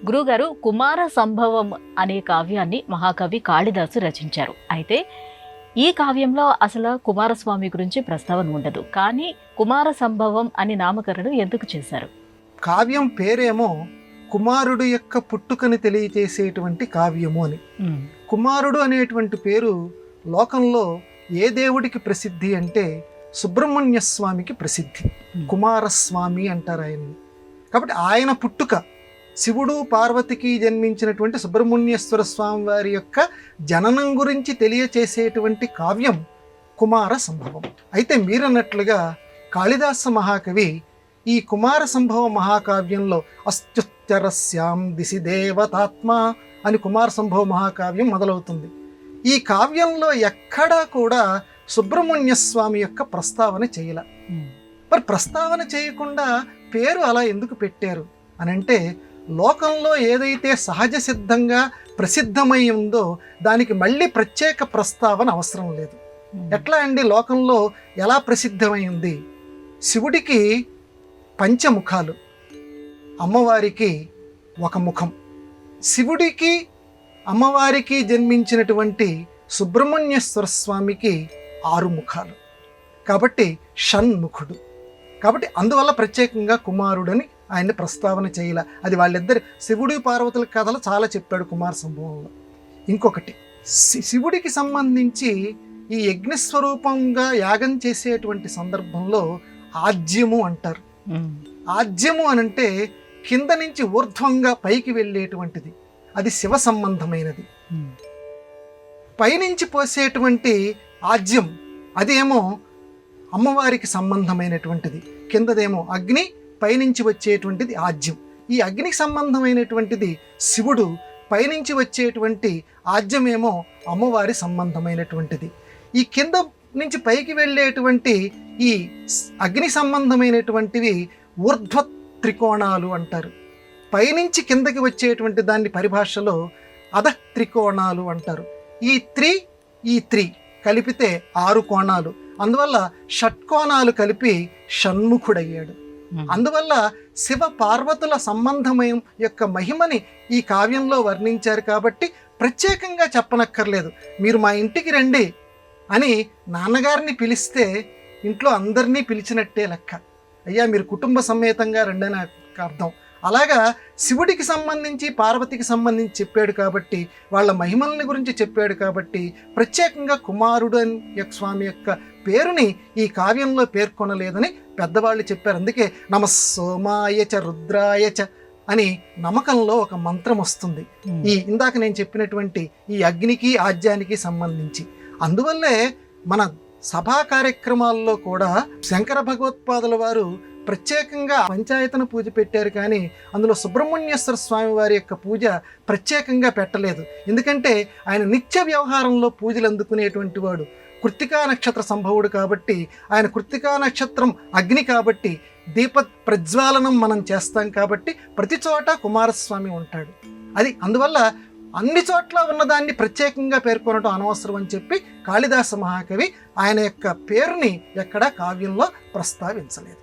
గురుగారు, కుమార సంభవం అనే కావ్యాన్ని మహాకవి కాళిదాసు రచించారు. అయితే ఈ కావ్యంలో అసలు కుమారస్వామి గురించి ప్రస్తావన ఉండదు. కానీ కుమార సంభవం అని నామకరణం ఎందుకు చేశారు? కావ్యం పేరేమో కుమారుడు యొక్క పుట్టుకని తెలియచేసేటువంటి కావ్యము అని. కుమారుడు అనేటువంటి పేరు లోకంలో ఏ దేవుడికి ప్రసిద్ధి అంటే సుబ్రహ్మణ్య స్వామికి ప్రసిద్ధి. కుమారస్వామి అంటారు ఆయన్ని. కాబట్టి ఆయన పుట్టుక, శివుడు పార్వతికి జన్మించినటువంటి సుబ్రహ్మణ్యేశ్వర స్వామి వారి యొక్క జననం గురించి తెలియచేసేటువంటి కావ్యం కుమార సంభవం. అయితే మీరన్నట్లుగా కాళిదాస మహాకవి ఈ కుమార సంభవ మహాకావ్యంలో అత్యుత్తరస్యాం దిశి దేవతాత్మ అని కుమార సంభవ మహాకావ్యం మొదలవుతుంది. ఈ కావ్యంలో ఎక్కడా కూడా సుబ్రహ్మణ్య స్వామి యొక్క ప్రస్తావన చేయలే. మరి ప్రస్తావన చేయకుండా పేరు అలా ఎందుకు పెట్టారు అని అంటే, లోకంలో ఏదైతే సహజ సిద్ధంగా ప్రసిద్ధమై ఉందో దానికి మళ్ళీ ప్రత్యేక ప్రస్తావన అవసరం లేదు. ఎట్లా అండి లోకంలో ఎలా ప్రసిద్ధమైంది? శివుడికి పంచముఖాలు, అమ్మవారికి ఒక ముఖం. శివుడికి అమ్మవారికి జన్మించినటువంటి సుబ్రహ్మణ్యేశ్వర స్వామికి 6 ముఖాలు, కాబట్టి షణ్ముఖుడు. కాబట్టి అందువల్ల ప్రత్యేకంగా కుమారుడని ఆయన్ని ప్రస్తావన చేయాల. అది వాళ్ళిద్దరి శివుడి పార్వతుల కథలు చాలా చెప్పాడు కుమార సంభవంలో. ఇంకొకటి, శివుడికి సంబంధించి ఈ యజ్ఞస్వరూపంగా యాగం చేసేటువంటి సందర్భంలో ఆజ్యము అంటారు. ఆజ్యము అనంటే కింద నుంచి ఊర్ధ్వంగా పైకి వెళ్ళేటువంటిది, అది శివ సంబంధమైనది. పైనుంచి పోసేటువంటి ఆజ్యం అదేమో అమ్మవారికి సంబంధమైనటువంటిది. కిందదేమో అగ్ని, పైనుంచి వచ్చేటువంటిది ఆజ్యం. ఈ అగ్నికి సంబంధమైనటువంటిది శివుడు, పైనుంచి వచ్చేటువంటి ఆజ్యమేమో అమ్మవారి సంబంధమైనటువంటిది. ఈ కింద నుంచి పైకి వెళ్ళేటువంటి ఈ అగ్ని సంబంధమైనటువంటివి ఊర్ధ్వ త్రికోణాలు అంటారు. పైనుంచి కిందకి వచ్చేటువంటి దాన్ని పరిభాషలో అధ త్రికోణాలు అంటారు. ఈ త్రి కలిపితే 6 కోణాలు. అందువల్ల షట్కోణాలు కలిపి షణ్ముఖుడయ్యాడు. అందువల్ల శివ పార్వతుల సంబంధమయం యొక్క మహిమని ఈ కావ్యంలో వర్ణించారు. కాబట్టి ప్రత్యేకంగా చెప్పనక్కర్లేదు. మీరు మా ఇంటికి రండి అని నాన్నగారిని పిలిస్తే ఇంట్లో అందరినీ పిలిచినట్టే లెక్క. అయ్యా మీరు కుటుంబ సమేతంగా రండి అని అర్థం. అలాగా శివుడికి సంబంధించి పార్వతికి సంబంధించి చెప్పాడు కాబట్టి, వాళ్ళ మహిమల్ని గురించి చెప్పాడు కాబట్టి ప్రత్యేకంగా కుమారుడు అని స్వామి యొక్క పేరుని ఈ కావ్యంలో పేర్కొనలేదని పెద్దవాళ్ళు చెప్పారు. అందుకే నమస్సోమాయచ రుద్రాయచ అని నమ్మకంలో ఒక మంత్రం వస్తుంది ఈ ఇందాక నేను చెప్పినటువంటి ఈ అగ్నికి ఆజ్యానికి సంబంధించి. అందువల్లే మన సభా కార్యక్రమాల్లో కూడా శంకర భగవత్పాదుల వారు ప్రత్యేకంగా పంచాయతన పూజ పెట్టారు, కానీ అందులో సుబ్రహ్మణ్యేశ్వర స్వామి వారి యొక్క పూజ ప్రత్యేకంగా పెట్టలేదు. ఎందుకంటే ఆయన నిత్య వ్యవహారంలో పూజలు అందుకునేటువంటి వాడు. కృత్తికా నక్షత్ర సంభవుడు కాబట్టి, ఆయన కృత్తికా నక్షత్రం అగ్ని కాబట్టి దీప ప్రజ్వాలనం మనం చేస్తాం కాబట్టి ప్రతి చోట కుమారస్వామి ఉంటాడు. అది అందువల్ల అన్ని చోట్ల ఉన్నదాన్ని ప్రత్యేకంగా పేర్కొనడం అనవసరం అని చెప్పి కాళిదాస మహాకవి ఆయన యొక్క పేరుని ఎక్కడా కావ్యంలో ప్రస్తావించలేదు.